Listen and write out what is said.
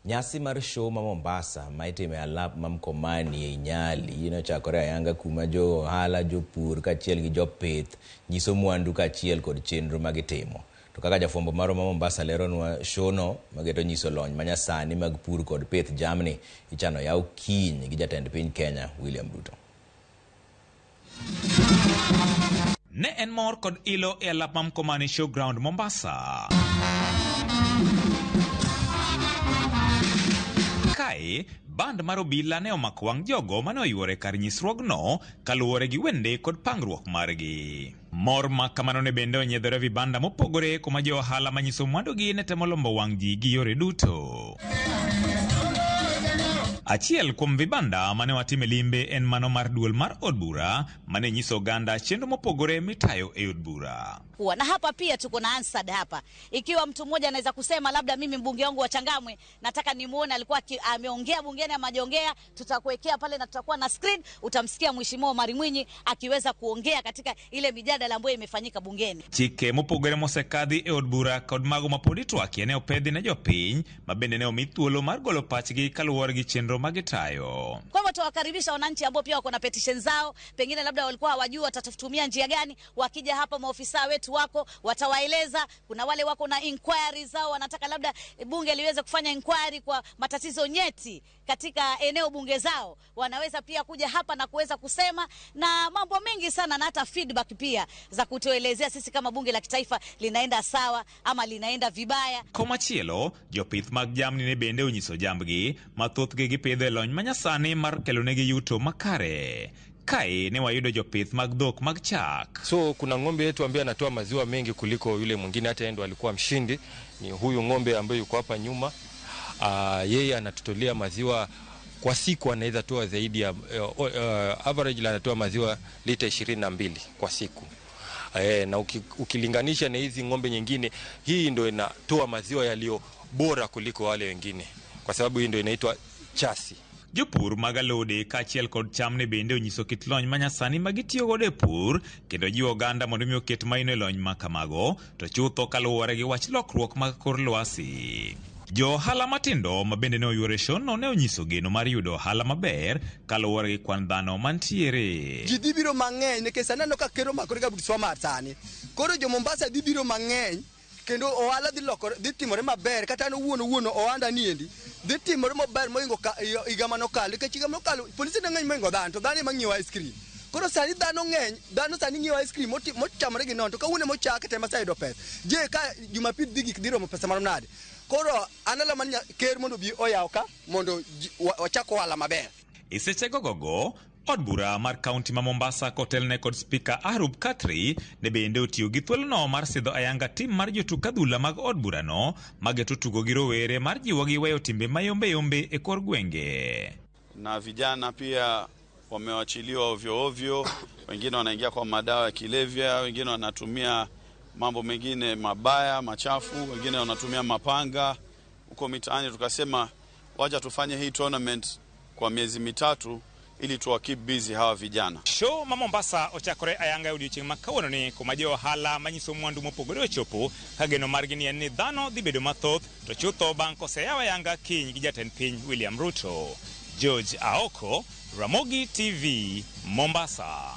Nyasi mar show ma Mombasa maitime alap mamkomani Nyali chakore ayanga kuma jo hala jo pur kachiel gi jo pith nyiso mwandu kachiel kod chenro magitimo. To kaka jafombo maro ma Mombasa leronwa show no mageto nyiso lony manyasani mag pur kod pith jamni ichano yaw kiny gi jatend piny Kenya William Ruto. Ne en mor kod ilo e alap mamkomani showground Mombasa. Kae, band mar obila ne omako wang' jogo mane oyuore kar nyisruogno kaluwore gi wende kod pangruok margi. Mor ma kamano ne bende onyiedhore vibanda mopogore kuma jo ohala manyiso mwandugi ne temo lombo wang' ji gi yore duto. Achiel kuom vibanda mane watime limbe en mano mar duol mar od bura mane nyiso oganda chenro mopogore mitayo e od bura. Na hapa pia tuko na ansad hapa. Ikiwa mtu mmoja anaweza kusema labda mimi mbunge wangu wa Changamwe nataka nimuone alikuwa ameongea bungeni ama hajaongea, tutakuwekea pale na tutakuwa na screen, utamsikia Mheshimiwa Omar Mwinyi akiweza kuongea katika ile mijadala ambayo imefanyika bungeni. Chike mopogore mosekadhi e od bura kod mago mapodi twaki ne opedhi ne jopiny mabende ne omi thuolo mar golo pachgi kaluwore gi chenro magitayo. Kwa hivyo tuwakaribisha wananchi ambao pia wako na petition zao, pengine labda walikuwa hawajui watatutumia njia gani, wakija hapa maofisa wetu wako watawaeleza. Kuna wale wako na inquiry zao, wanataka labda bunge liweze kufanya inquiry kwa matatizo nyeti katika eneo bunge zao, wanaweza pia kuja hapa na kuweza kusema na mambo mengi sana, na hata feedback pia za kutuelezea sisi kama bunge la kitaifa linaenda sawa ama linaenda vibaya. Komachielo, jopith mag jamni ne bende onyiso jambgi mathothgi gipidho e lony manyasani mar kelonegi yuto makare. Kae ne wayudo jopith mag dhok mag chak. So kuna ng'ombe yetu ambaye anatoa maziwa mengi kuliko yule mwingine, hata endo alikuwa mshindi. Ni huyu ng'ombe ambaye yuko hapa nyuma. Yeye anatutolea maziwa kwa siku, anaweza toa zaidi ya average anatoa maziwa lita 22 kwa siku. Na ukilinganisha na hizi ng'ombe nyingine, hii ndio inatoa maziwa yaliyo bora kuliko wale wengine, kwa sababu hii ndio inaitwa chasi. Jopur magalode kachiel kod cham ne bende onyiso kit lony manyasani magitiyo godo e pur, kendo jiwo oganda mondo mi oket maino e lony makamago, to chutho kaluwore gi wach lokruok mag kor lwasi. Jo ohala matindo mabende ne oyuore show ne onyiso geno mar yudo ohala maber kaluwore gi kwan dhano mantiere. Ji dhi biro mang'eny nikech aneno ka kero makore ga Budswamar sani. Koro jo Mombasa dhi biro mang'eny kendo ohala dhi timore maber, kata no wuono ohanda niendi dhi timore maber moingo higa manokalo. Nikech higa manokalo polisi ne ng'eny moingo dhano, to dhano ema ng'iewo ice cream. Koro sani dhano ng'eny, dhano sani ng'iewo ice cream mochamore gi non, to kawuono mochak tema sayudo pesa. Je ka Jumapil dhi romo pesa marom nade? Koro analo man ker mondo bi oyaw ka mondo wachak ohala maber. Isechego gogo od bura mar kaunti ma Mombasa kotelne kod speaker Arub Katri ne bende otiyo gi thuolono mar sidho ayanga tim mar jotuk adhula mag od burano mageto tugo gi rowere mar jiwo gi weyo timbe mayombe e kor gwenge. Na vijana pia wamewachiliwa ovyo ovyo, wengine wanaingia kwa madawa ya kilevya, wengine wanatumia mambo mengine mabaya machafu, wengine wanatumia mapanga huko mitaani. Tukasema wacha tufanye hii tournament kwa miezi mitatu ili tuwa keep busy hawa vijana. Show ma Mombasa ochakore ayanga odiochieng' ma kawuono ni kuma jo ohala manyiso mwandu mopogore ochopo kageno margi ni en ni dhano dhi bedo mathoth, to chutho bang' koseyaw ayanga kiny gi jatend piny William Ruto. George Aoko, Ramogi TV, Mombasa.